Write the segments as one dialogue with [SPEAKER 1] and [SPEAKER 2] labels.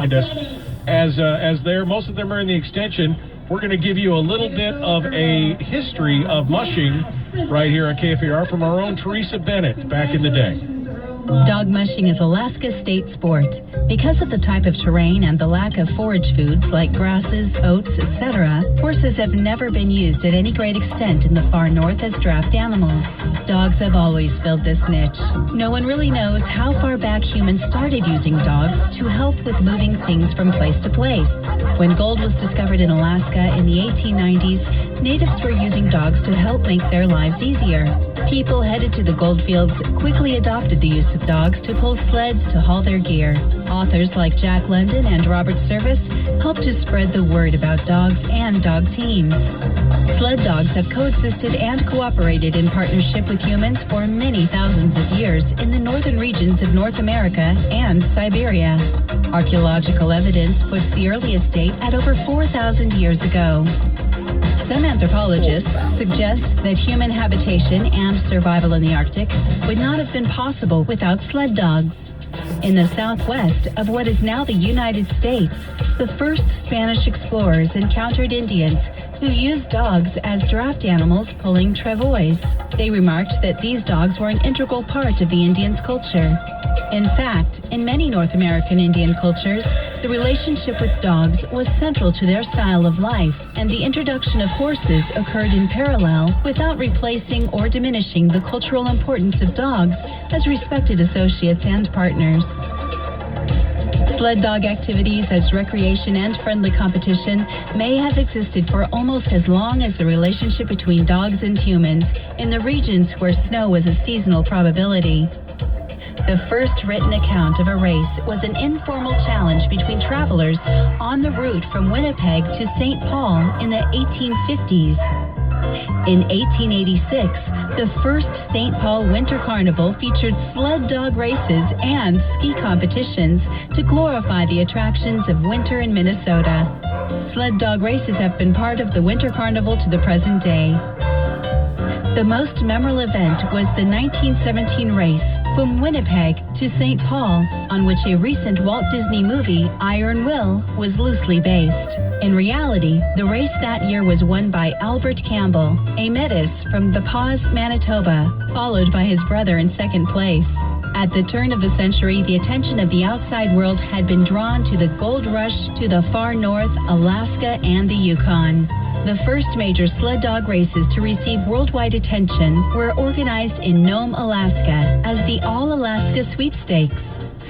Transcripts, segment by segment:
[SPEAKER 1] behind us. As most of them are in the extension, we're going to give you a little bit of a history of mushing right here on KFAR from our own Teresa Bennett back in the day.
[SPEAKER 2] Dog mushing is Alaska's state sport. Because of the type of terrain and the lack of forage foods like grasses, oats, etc., horses have never been used at any great extent in the far north as draft animals. Dogs have always filled this niche. No one really knows how far back humans started using dogs to help with moving things from place to place. When gold was discovered in Alaska in the 1890s, natives were using dogs to help make their lives easier. People headed to the gold fields quickly adopted the use of dogs to pull sleds to haul their gear. Authors like Jack London and Robert Service helped to spread the word about dogs and dog teams. Sled dogs have coexisted and cooperated in partnership with humans for many thousands of years in the northern regions of North America and Siberia. Archaeological evidence puts the earliest date at over 4,000 years ago. Some anthropologists suggest that human habitation and survival in the Arctic would not have been possible without sled dogs. In the southwest of what is now the United States, the first Spanish explorers encountered Indians who used dogs as draft animals pulling travois. They remarked that these dogs were an integral part of the Indians' culture. In fact, in many North American Indian cultures, the relationship with dogs was central to their style of life, and the introduction of horses occurred in parallel without replacing or diminishing the cultural importance of dogs as respected associates and partners. Sled dog activities as recreation and friendly competition may have existed for almost as long as the relationship between dogs and humans in the regions where snow was a seasonal probability. The first written account of a race was an informal challenge between travelers on the route from Winnipeg to St. Paul in the 1850s. In 1886, the first St. Paul Winter Carnival featured sled dog races and ski competitions to glorify the attractions of winter in Minnesota. Sled dog races have been part of the Winter Carnival to the present day. The most memorable event was the 1917 race from Winnipeg to St. Paul, on which a recent Walt Disney movie, Iron Will, was loosely based. In reality, the race that year was won by Albert Campbell, a Métis from The Pas, Manitoba, followed by his brother in second place. At the turn of the century, the attention of the outside world had been drawn to the gold rush to the far north, Alaska, and the Yukon. The first major sled dog races to receive worldwide attention were organized in Nome, Alaska, as the All-Alaska Sweepstakes.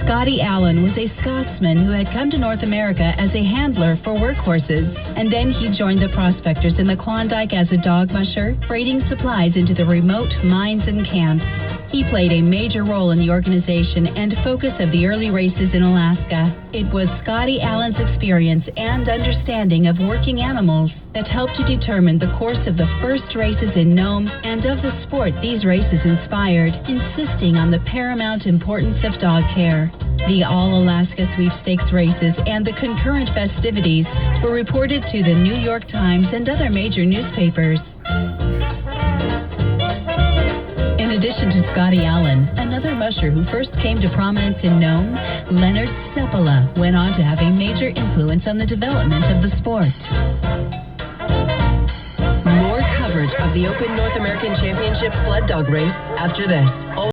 [SPEAKER 2] Scotty Allen was a Scotsman who had come to North America as a handler for workhorses, and then he joined the prospectors in the Klondike as a dog musher, freighting supplies into the remote mines and camps. He played a major role in the organization and focus of the early races in Alaska. It was Scotty Allen's experience and understanding of working animals that helped to determine the course of the first races in Nome and of the sport these races inspired, insisting on the paramount importance of dog care. The All-Alaska Sweepstakes races and the concurrent festivities were reported to the New York Times and other major newspapers. In addition to Scotty Allen, another musher who first came to prominence in Nome, Leonard Seppala, went on to have a major influence on the development of the sport.
[SPEAKER 3] More coverage of the Open North American Championship sled dog race after this.